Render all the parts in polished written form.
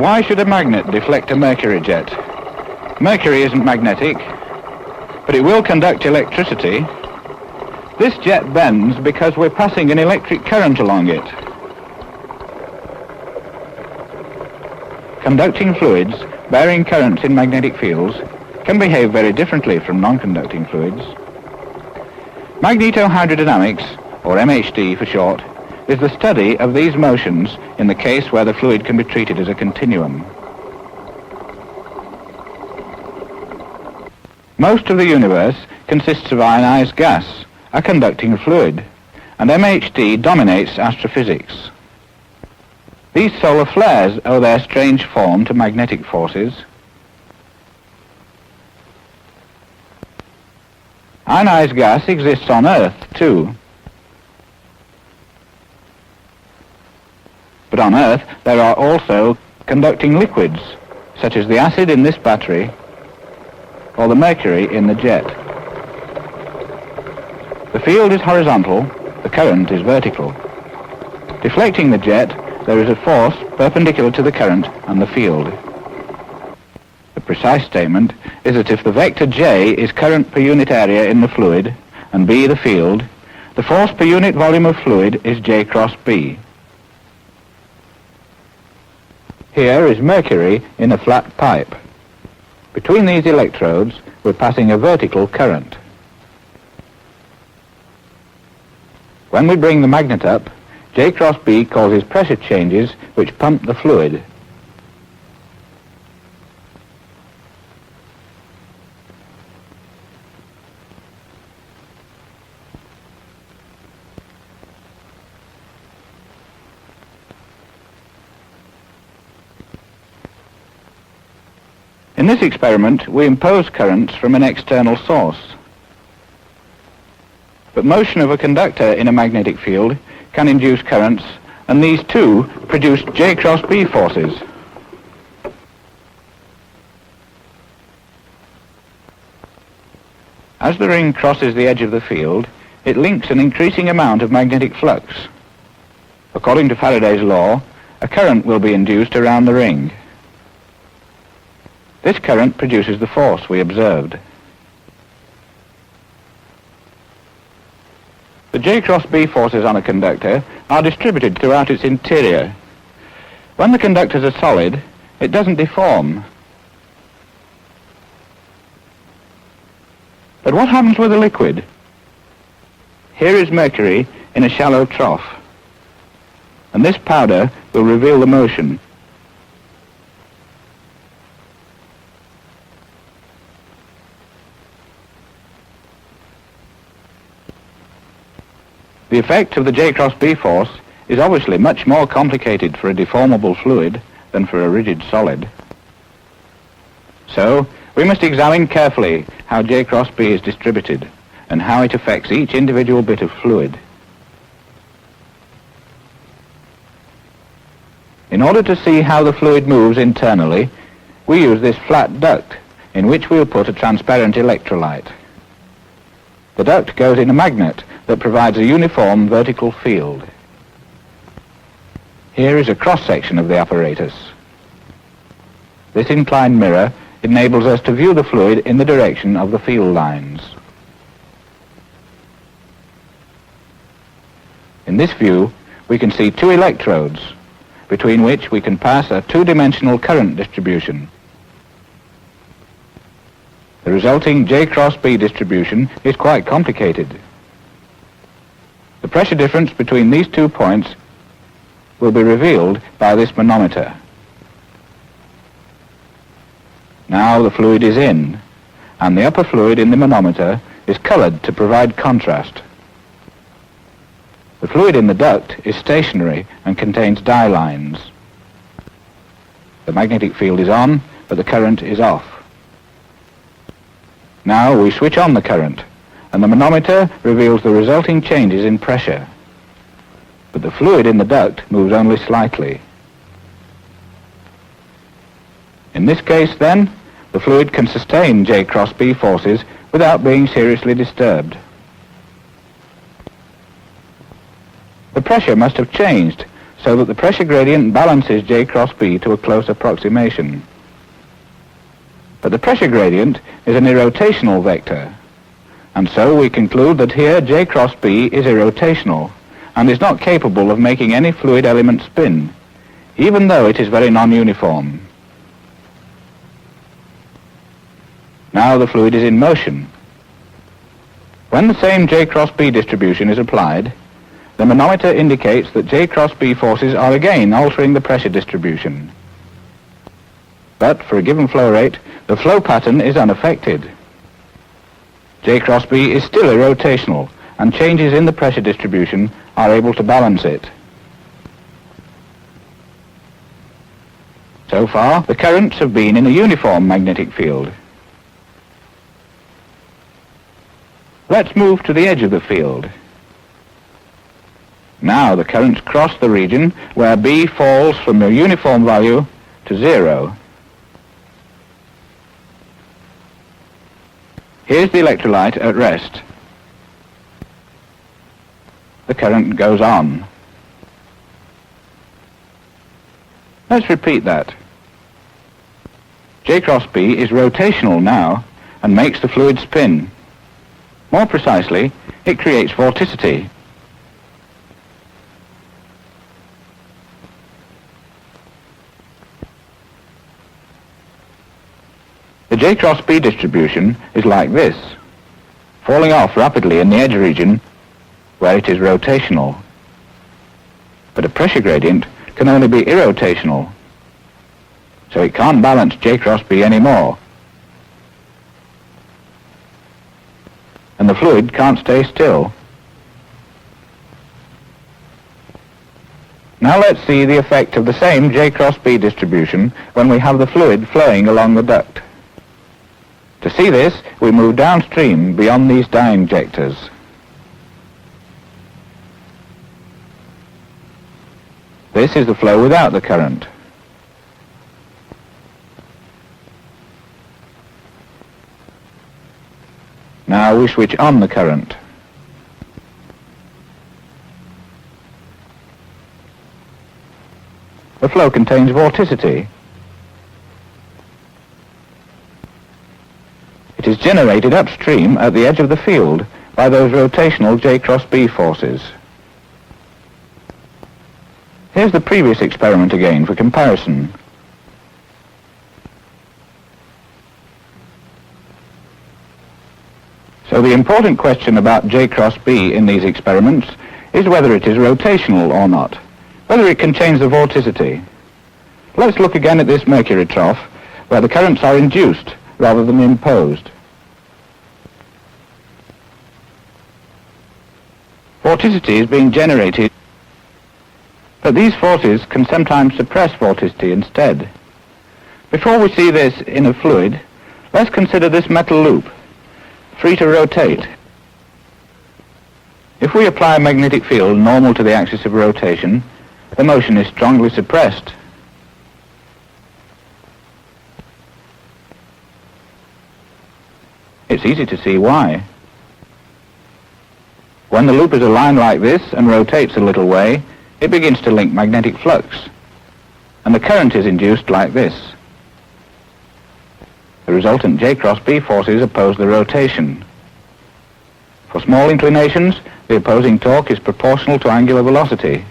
Why should a magnet deflect a mercury jet? Mercury isn't magnetic, but it will conduct electricity. This jet bends because we're passing an electric current along it. Conducting fluids bearing currents in magnetic fields can behave very differently from non-conducting fluids. Magnetohydrodynamics, or MHD for short, is the study of these motions in the case where the fluid can be treated as a continuum. Most of the universe consists of ionized gas, a conducting fluid, and MHD dominates astrophysics. These solar flares owe their strange form to magnetic forces. Ionized gas exists on Earth, too. But on Earth, there are also conducting liquids, such as the acid in this battery or the mercury in the jet. The field is horizontal, the current is vertical. Deflecting the jet, there is a force perpendicular to the current and the field. The precise statement is that if the vector J is current per unit area in the fluid and B the field, the force per unit volume of fluid is J cross B. Here is mercury in a flat pipe. Between these electrodes, we're passing a vertical current. When we bring the magnet up, J cross B causes pressure changes which pump the fluid. In this experiment, we impose currents from an external source. But motion of a conductor in a magnetic field can induce currents, and these too produce J cross B forces. As the ring crosses the edge of the field, it links an increasing amount of magnetic flux. According to Faraday's law, a current will be induced around the ring. This current produces the force we observed. The J cross B forces on a conductor are distributed throughout its interior. When the conductors are solid, it doesn't deform. But what happens with a liquid? Here is mercury in a shallow trough, and this powder will reveal the motion. The effect of the J cross B force is obviously much more complicated for a deformable fluid than for a rigid solid. So, we must examine carefully how J cross B is distributed and how it affects each individual bit of fluid. In order to see how the fluid moves internally, we use this flat duct in which we'll put a transparent electrolyte. The duct goes in a magnet that provides a uniform vertical field. Here is a cross-section of the apparatus. This inclined mirror enables us to view the fluid in the direction of the field lines. In this view, we can see two electrodes, between which we can pass a two-dimensional current distribution. The resulting J cross B distribution is quite complicated. The pressure difference between these 2 points will be revealed by this manometer. Now the fluid is in, and the upper fluid in the manometer is colored to provide contrast. The fluid in the duct is stationary and contains dye lines. The magnetic field is on, but the current is off. Now we switch on the current, and the manometer reveals the resulting changes in pressure. But the fluid in the duct moves only slightly. In this case, then, the fluid can sustain J cross B forces without being seriously disturbed. The pressure must have changed so that the pressure gradient balances J cross B to a close approximation. But the pressure gradient is an irrotational vector, and so we conclude that here J cross B is irrotational and is not capable of making any fluid element spin, even though it is very non-uniform. Now the fluid is in motion. When the same J cross B distribution is applied, the manometer indicates that J cross B forces are again altering the pressure distribution. But for a given flow rate, the flow pattern is unaffected. J cross B is still irrotational, and changes in the pressure distribution are able to balance it. So far, the currents have been in a uniform magnetic field. Let's move to the edge of the field. Now the currents cross the region where B falls from a uniform value to 0. Here's the electrolyte at rest. The current goes on. Let's repeat that. J cross B is rotational now and makes the fluid spin. More precisely, it creates vorticity. The J cross B distribution is like this, falling off rapidly in the edge region where it is rotational. But a pressure gradient can only be irrotational, so it can't balance J cross B anymore. And the fluid can't stay still. Now let's see the effect of the same J cross B distribution when we have the fluid flowing along the duct. To see this, we move downstream beyond these dye injectors. This is the flow without the current. Now we switch on the current. The flow contains vorticity. It is generated upstream at the edge of the field by those rotational J cross B forces. Here's the previous experiment again for comparison. So the important question about J cross B in these experiments is whether it is rotational or not, whether it can change the vorticity. Let's look again at this mercury trough where the currents are induced rather than imposed. Vorticity is being generated, but these forces can sometimes suppress vorticity instead. Before we see this in a fluid, let's consider this metal loop, free to rotate. If we apply a magnetic field normal to the axis of rotation, the motion is strongly suppressed. It's easy to see why. When the loop is aligned like this and rotates a little way, it begins to link magnetic flux, and the current is induced like this. The resultant J cross B forces oppose the rotation. For small inclinations, the opposing torque is proportional to angular velocity.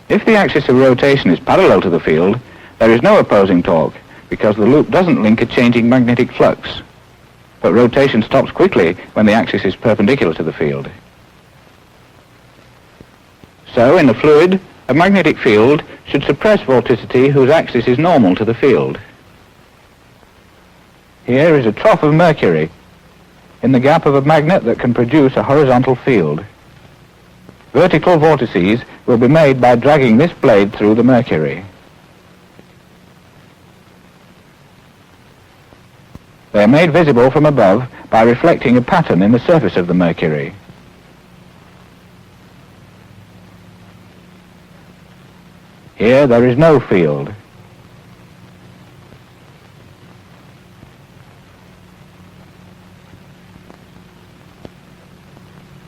If the axis of rotation is parallel to the field, there is no opposing torque because the loop doesn't link a changing magnetic flux. But rotation stops quickly when the axis is perpendicular to the field. So, in a fluid, a magnetic field should suppress vorticity whose axis is normal to the field. Here is a trough of mercury in the gap of a magnet that can produce a horizontal field. Vertical vortices will be made by dragging this blade through the mercury. They are made visible from above by reflecting a pattern in the surface of the mercury. Here there is no field.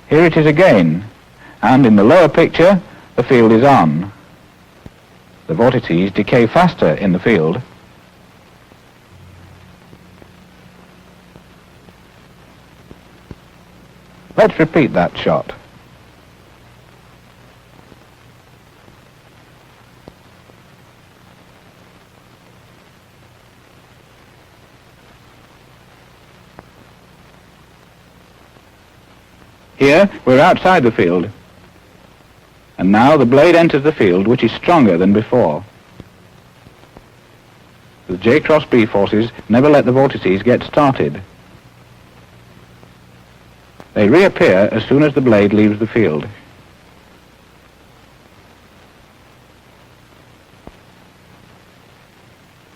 Here it is again, and in the lower picture the field is on. The vortices decay faster in the field. Let's repeat that shot. Here, we're outside the field. And now the blade enters the field, which is stronger than before. The J cross B forces never let the vortices get started. They reappear as soon as the blade leaves the field.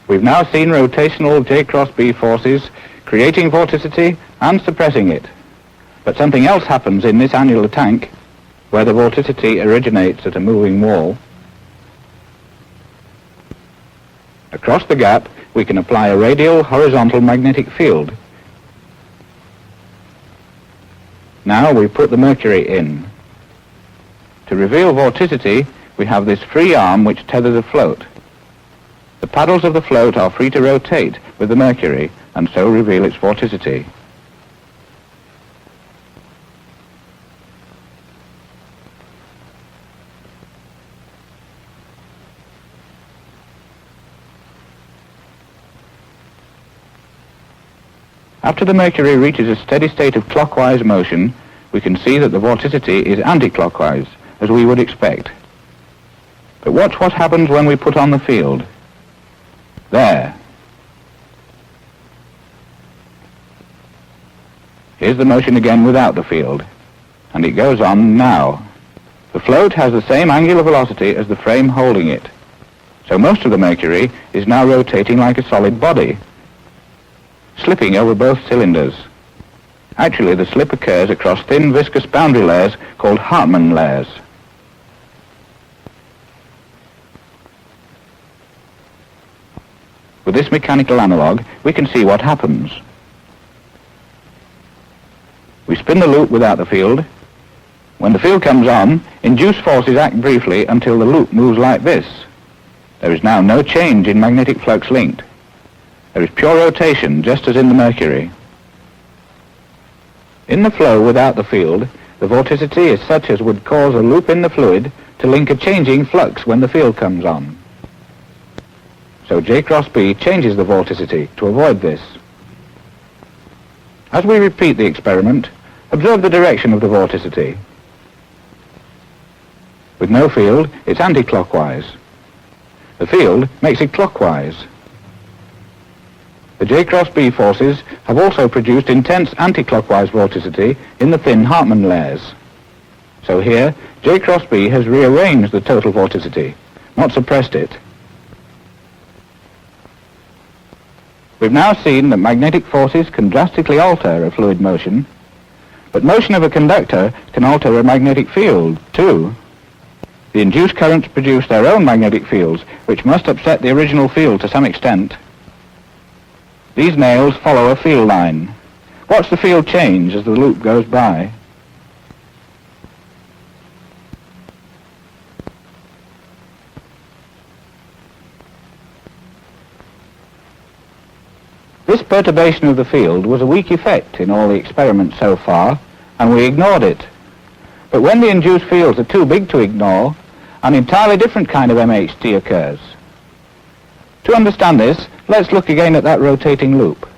We've now seen rotational J cross B forces creating vorticity and suppressing it. But something else happens in this annular tank, where the vorticity originates at a moving wall. Across the gap, we can apply a radial horizontal magnetic field. Now we put the mercury in. To reveal vorticity, we have this free arm which tethers a float. The paddles of the float are free to rotate with the mercury and so reveal its vorticity. After the mercury reaches a steady state of clockwise motion, we can see that the vorticity is anti-clockwise, as we would expect. But watch what happens when we put on the field. There. Here's the motion again without the field, and it goes on now. The float has the same angular velocity as the frame holding it, so most of the mercury is now rotating like a solid body, slipping over both cylinders. Actually, the slip occurs across thin viscous boundary layers called Hartmann layers. With this mechanical analog, we can see what happens. We spin the loop without the field. When the field comes on, induced forces act briefly until the loop moves like this. There is now no change in magnetic flux linked. There is pure rotation, just as in the mercury. In the flow without the field, the vorticity is such as would cause a loop in the fluid to link a changing flux when the field comes on. So J cross B changes the vorticity to avoid this. As we repeat the experiment, observe the direction of the vorticity. With no field, it's anti-clockwise. The field makes it clockwise. The J cross B forces have also produced intense anti-clockwise vorticity in the thin Hartmann layers. So here, J cross B has rearranged the total vorticity, not suppressed it. We've now seen that magnetic forces can drastically alter a fluid motion, but motion of a conductor can alter a magnetic field, too. The induced currents produce their own magnetic fields, which must upset the original field to some extent. These nails follow a field line. Watch the field change as the loop goes by. This perturbation of the field was a weak effect in all the experiments so far, and we ignored it. But when the induced fields are too big to ignore, an entirely different kind of MHD occurs. To understand this, let's look again at that rotating loop.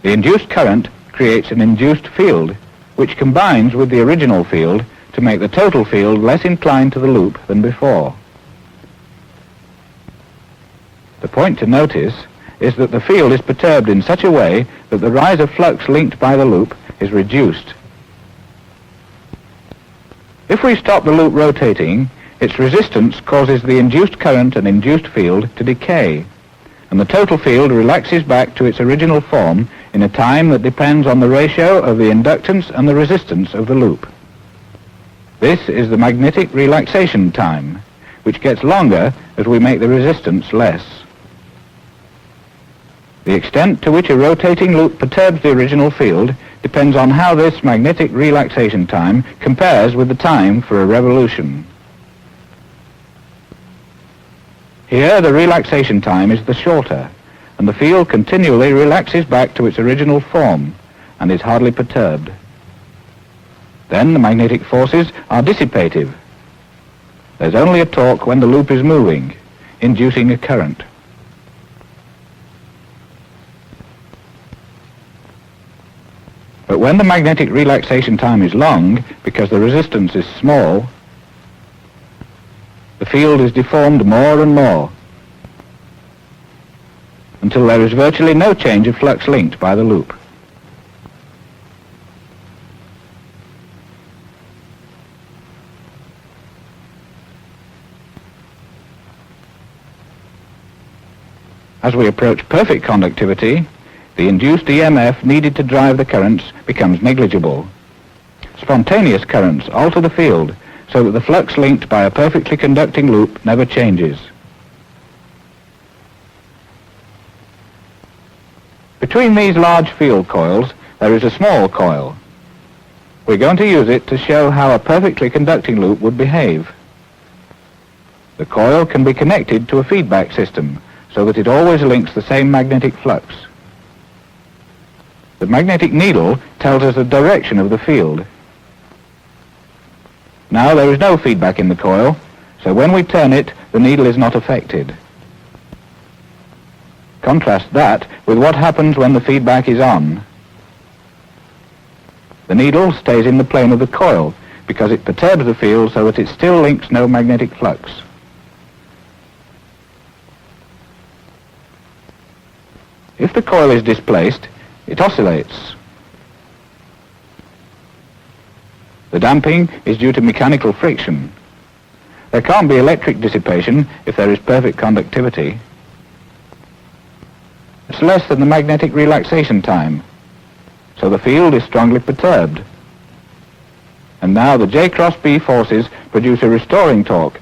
The induced current creates an induced field, which combines with the original field to make the total field less inclined to the loop than before. The point to notice is that the field is perturbed in such a way that the rise of flux linked by the loop is reduced. If we stop the loop rotating, its resistance causes the induced current and induced field to decay, and the total field relaxes back to its original form in a time that depends on the ratio of the inductance and the resistance of the loop. This is the magnetic relaxation time, which gets longer as we make the resistance less. The extent to which a rotating loop perturbs the original field depends on how this magnetic relaxation time compares with the time for a revolution. Here the relaxation time is the shorter, and the field continually relaxes back to its original form and is hardly perturbed. Then the magnetic forces are dissipative. There's only a torque when the loop is moving, inducing a current. But when the magnetic relaxation time is long, because the resistance is small, the field is deformed more and more, until there is virtually no change of flux linked by the loop. As we approach perfect conductivity, the induced EMF needed to drive the currents becomes negligible. Spontaneous currents alter the field so that the flux linked by a perfectly conducting loop never changes. Between these large field coils, there is a small coil. We're going to use it to show how a perfectly conducting loop would behave. The coil can be connected to a feedback system so that it always links the same magnetic flux. The magnetic needle tells us the direction of the field. Now there is no feedback in the coil, so when we turn it, the needle is not affected. Contrast that with what happens when the feedback is on. The needle stays in the plane of the coil because it perturbs the field so that it still links no magnetic flux. If the coil is displaced, it oscillates. The damping is due to mechanical friction. There can't be electric dissipation if there is perfect conductivity. It's less than the magnetic relaxation time, so the field is strongly perturbed. And now the J cross B forces produce a restoring torque,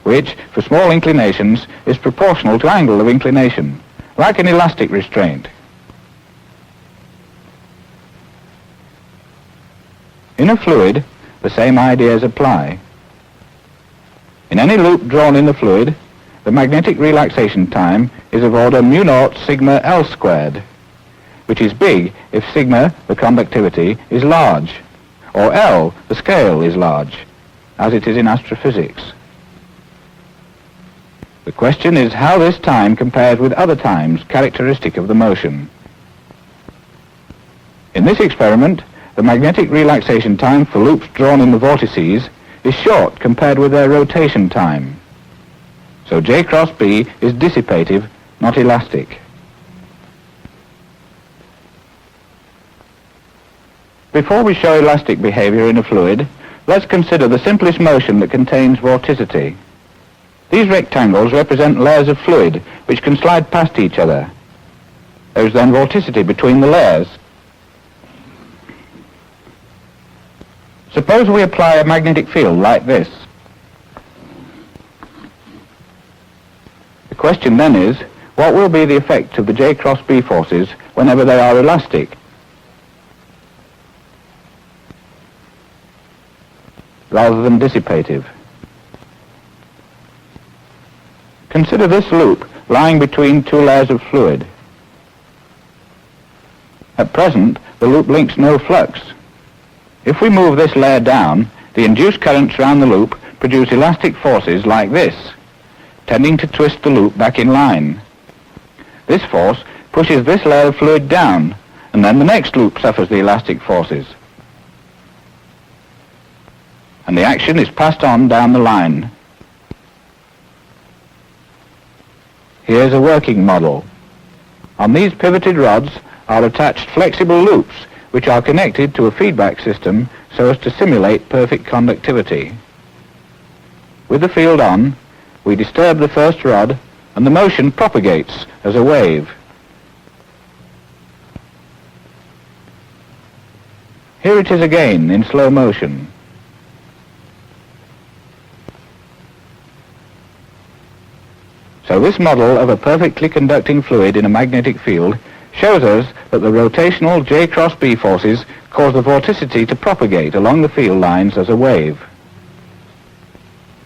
which, for small inclinations, is proportional to angle of inclination, like an elastic restraint. In a fluid, the same ideas apply. In any loop drawn in the fluid, the magnetic relaxation time is of order mu naught sigma L squared, which is big if sigma, the conductivity, is large, or L, the scale, is large, as it is in astrophysics. The question is how this time compares with other times characteristic of the motion. In this experiment, the magnetic relaxation time for loops drawn in the vortices is short compared with their rotation time. So J cross B is dissipative, not elastic. Before we show elastic behavior in a fluid, let's consider the simplest motion that contains vorticity. These rectangles represent layers of fluid which can slide past each other. There is then vorticity between the layers. Suppose we apply a magnetic field like this. The question then is, what will be the effect of the J cross B forces whenever they are elastic, rather than dissipative? Consider this loop lying between two layers of fluid. At present, the loop links no flux. If we move this layer down, the induced currents around the loop produce elastic forces like this, tending to twist the loop back in line. This force pushes this layer of fluid down, and then the next loop suffers the elastic forces. And the action is passed on down the line. Here's a working model. On these pivoted rods are attached flexible loops which are connected to a feedback system so as to simulate perfect conductivity. With the field on, we disturb the first rod and the motion propagates as a wave. Here it is again in slow motion. So this model of a perfectly conducting fluid in a magnetic field shows us that the rotational J cross B forces cause the vorticity to propagate along the field lines as a wave.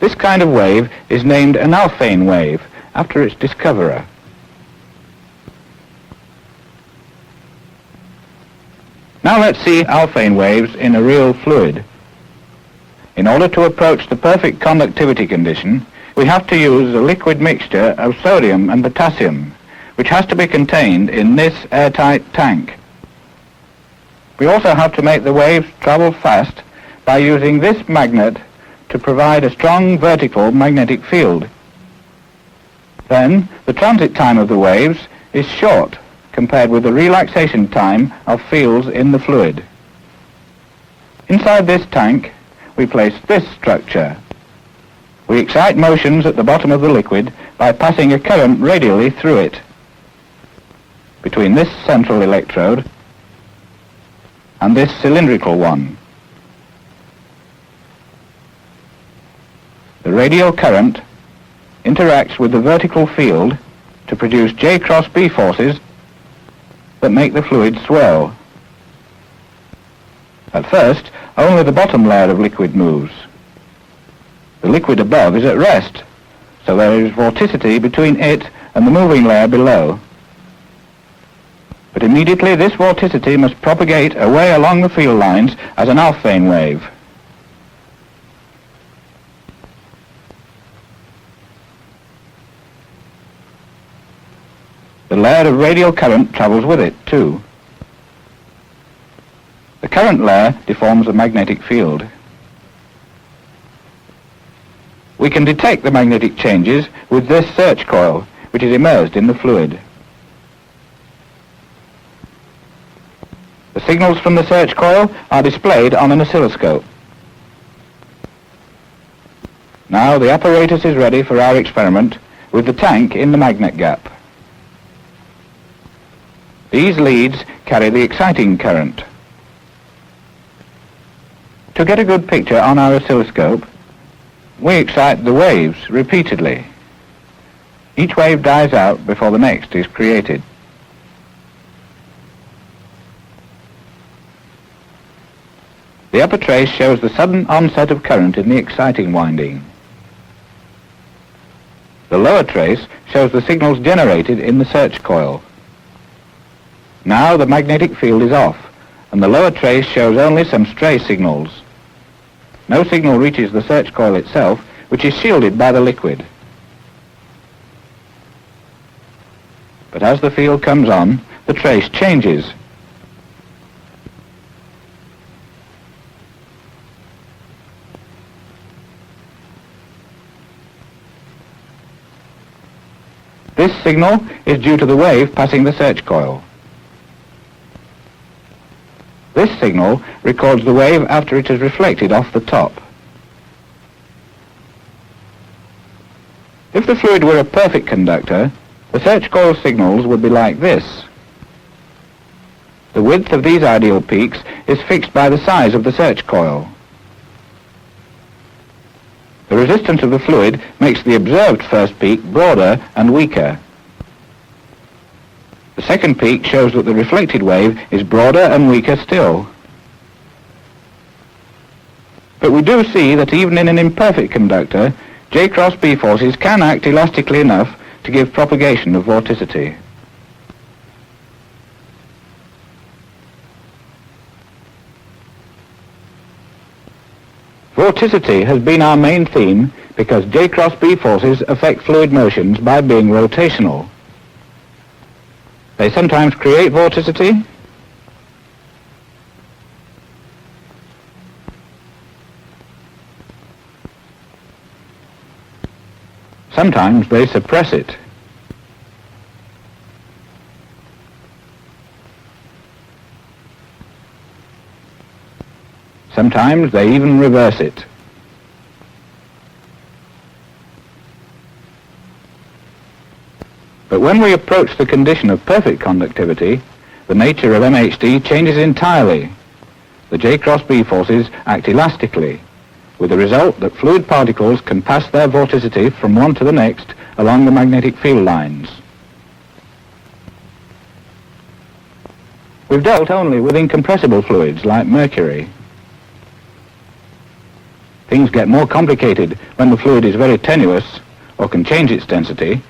This kind of wave is named an Alfvén wave after its discoverer. Now let's see Alfvén waves in a real fluid. In order to approach the perfect conductivity condition, we have to use a liquid mixture of sodium and potassium, which has to be contained in this airtight tank. We also have to make the waves travel fast by using this magnet to provide a strong vertical magnetic field. Then, the transit time of the waves is short compared with the relaxation time of fields in the fluid. Inside this tank, we place this structure. We excite motions at the bottom of the liquid by passing a current radially through it, between this central electrode and this cylindrical one. The radial current interacts with the vertical field to produce J cross B forces that make the fluid swell. At first, only the bottom layer of liquid moves. The liquid above is at rest, so there is vorticity between it and the moving layer below. But immediately this vorticity must propagate away along the field lines as an Alfvén wave. The layer of radial current travels with it, too. The current layer deforms a magnetic field. We can detect the magnetic changes with this search coil, which is immersed in the fluid. The signals from the search coil are displayed on an oscilloscope. Now the apparatus is ready for our experiment with the tank in the magnet gap. These leads carry the exciting current. To get a good picture on our oscilloscope, we excite the waves repeatedly. Each wave dies out before the next is created. The upper trace shows the sudden onset of current in the exciting winding. The lower trace shows the signals generated in the search coil. Now the magnetic field is off, and the lower trace shows only some stray signals. No signal reaches the search coil itself, which is shielded by the liquid. But as the field comes on, the trace changes. This signal is due to the wave passing the search coil. This signal records the wave after it is reflected off the top. If the fluid were a perfect conductor, the search coil signals would be like this. The width of these ideal peaks is fixed by the size of the search coil. The resistance of the fluid makes the observed first peak broader and weaker. The second peak shows that the reflected wave is broader and weaker still. But we do see that even in an imperfect conductor, J cross B forces can act elastically enough to give propagation of vorticity. Vorticity has been our main theme because J cross B forces affect fluid motions by being rotational. They sometimes create vorticity, sometimes they suppress it. Sometimes they even reverse it. But when we approach the condition of perfect conductivity, the nature of MHD changes entirely. The J cross B forces act elastically, with the result that fluid particles can pass their vorticity from one to the next along the magnetic field lines. We've dealt only with incompressible fluids like mercury. Things get more complicated when the fluid is very tenuous or can change its density,